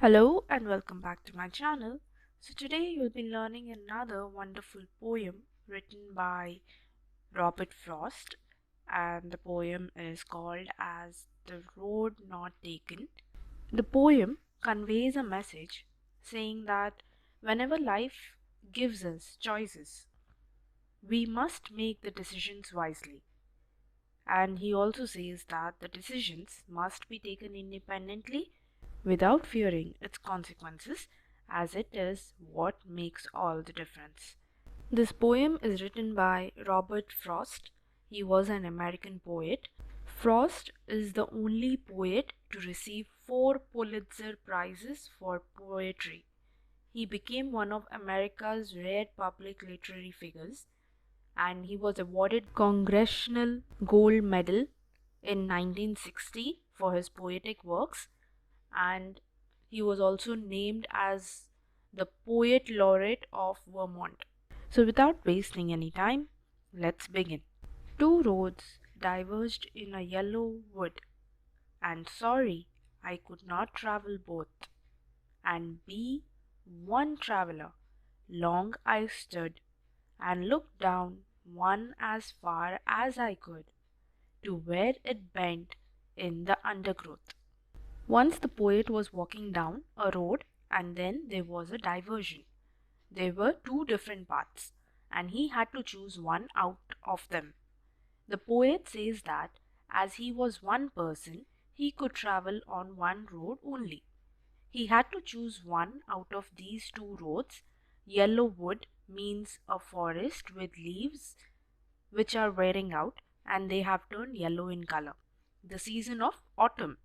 Hello and welcome back to my channel. So today you'll be learning another wonderful poem written by Robert Frost, and the poem is called as The Road Not Taken. The poem conveys a message saying that whenever life gives us choices, we must make the decisions wisely. And he also says that the decisions must be taken independently without fearing its consequences, as it is what makes all the difference. This poem is written by Robert Frost. He was an American poet. Frost is the only poet to receive 4 Pulitzer Prizes for poetry. He became one of America's rare public literary figures, and he was awarded Congressional Gold Medal in 1960 for his poetic works, and he was also named as the Poet Laureate of Vermont. So, without wasting any time, let's begin. Two roads diverged in a yellow wood, and sorry I could not travel both, and be one traveler. Long I stood and looked down one as far as I could to where it bent in the undergrowth. Once the poet was walking down a road, and then there was a diversion. There were two different paths, and he had to choose one out of them. The poet says that as he was one person, he could travel on one road only. He had to choose one out of these two roads. Yellow wood means a forest with leaves which are wearing out and they have turned yellow in color. The season of autumn.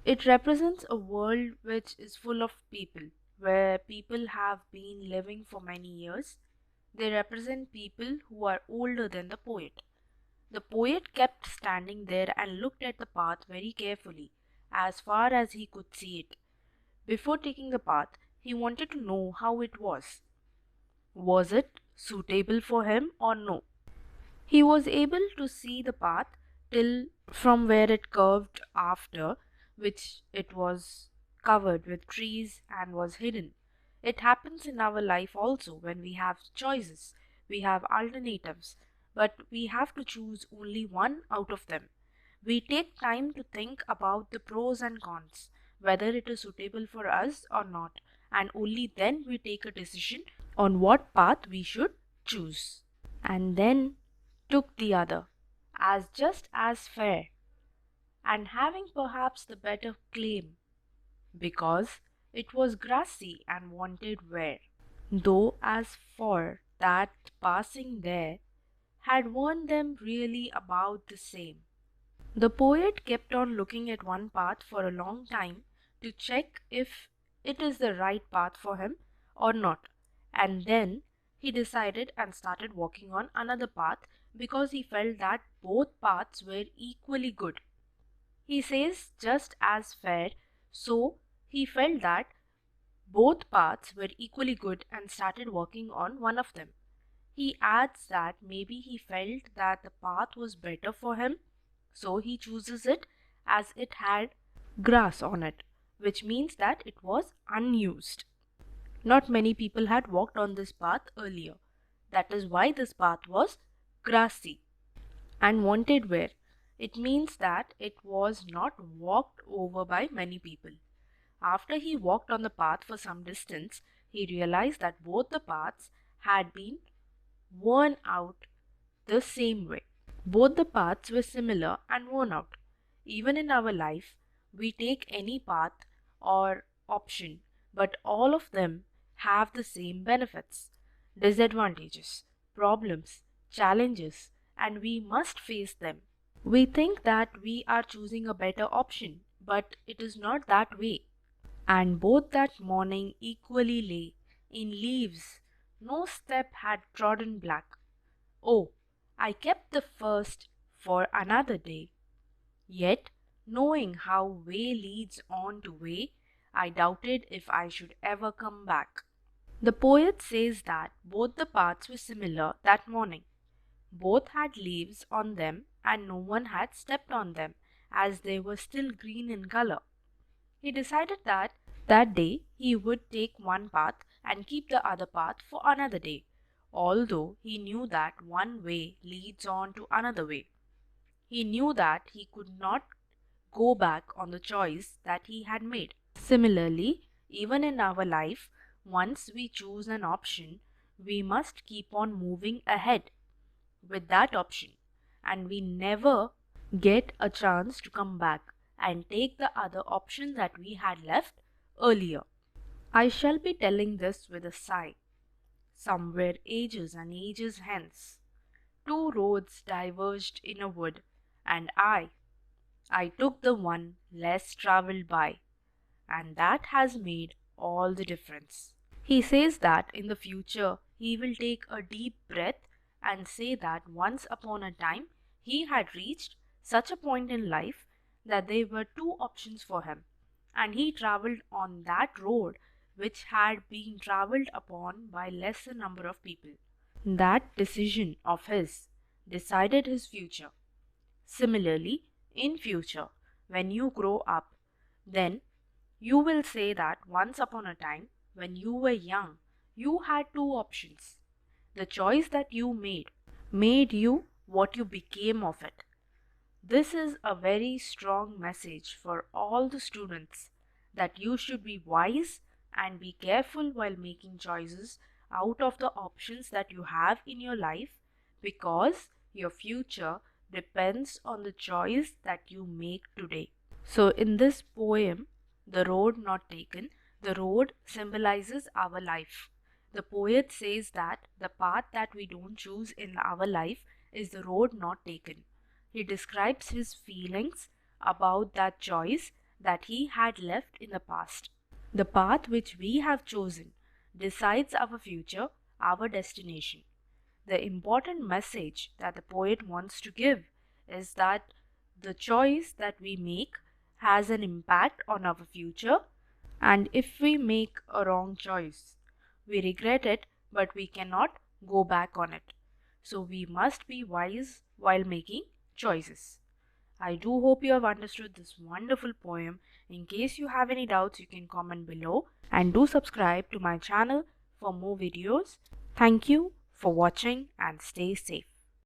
It represents a world which is full of people, where people have been living for many years. They represent people who are older than the poet. The poet kept standing there and looked at the path very carefully, as far as he could see it. Before taking the path, he wanted to know how it was. Was it suitable for him or no? He was able to see the path till from where it curved after which it was covered with trees and was hidden. It happens in our life also when we have choices, we have alternatives, but we have to choose only one out of them. We take time to think about the pros and cons, whether it is suitable for us or not, and only then we take a decision on what path we should choose. And then took the other, as just as fair, and having perhaps the better claim, because it was grassy and wanted wear. Though as for that passing there had warned them really about the same. The poet kept on looking at one path for a long time to check if it is the right path for him or not, and then he decided and started walking on another path because he felt that both paths were equally good. He says just as fair, so he felt that both paths were equally good and started working on one of them. He adds that maybe he felt that the path was better for him, so he chooses it as it had grass on it, which means that it was unused. Not many people had walked on this path earlier. That is why this path was grassy and wanted wear. It means that it was not walked over by many people. After he walked on the path for some distance, he realized that both the paths had been worn out the same way. Both the paths were similar and worn out. Even in our life, we take any path or option, but all of them have the same benefits, disadvantages, problems, challenges, and we must face them. We think that we are choosing a better option, but it is not that way. And both that morning equally lay in leaves, no step had trodden black. Oh, I kept the first for another day. Yet, knowing how way leads on to way, I doubted if I should ever come back. The poet says that both the paths were similar that morning. Both had leaves on them and no one had stepped on them as they were still green in color. He decided that That day he would take one path and keep the other path for another day, although he knew that one way leads on to another way. He knew that he could not go back on the choice that he had made. Similarly, even in our life, once we choose an option, we must keep on moving ahead with that option, and we never get a chance to come back and take the other option that we had left earlier. I shall be telling this with a sigh. Somewhere ages and ages hence, two roads diverged in a wood, and I took the one less traveled by, and that has made all the difference. He says that in the future he will take a deep breath and say that once upon a time he had reached such a point in life that there were two options for him, and he traveled on that road which had been traveled upon by lesser number of people. That decision of his decided his future. Similarly, in future, when you grow up, then you will say that once upon a time, when you were young, you had two options. The choice that you made you what you became of it. This is a very strong message for all the students that you should be wise and be careful while making choices out of the options that you have in your life, because your future depends on the choice that you make today. So, in this poem, The Road Not Taken, the road symbolizes our life. The poet says that the path that we don't choose in our life is the road not taken. He describes his feelings about that choice that he had left in the past. The path which we have chosen decides our future, our destination. The important message that the poet wants to give is that the choice that we make has an impact on our future, and if we make a wrong choice, we regret it, but we cannot go back on it. So we must be wise while making choices. I do hope you have understood this wonderful poem. In case you have any doubts, you can comment below, and do subscribe to my channel for more videos. Thank you for watching and stay safe.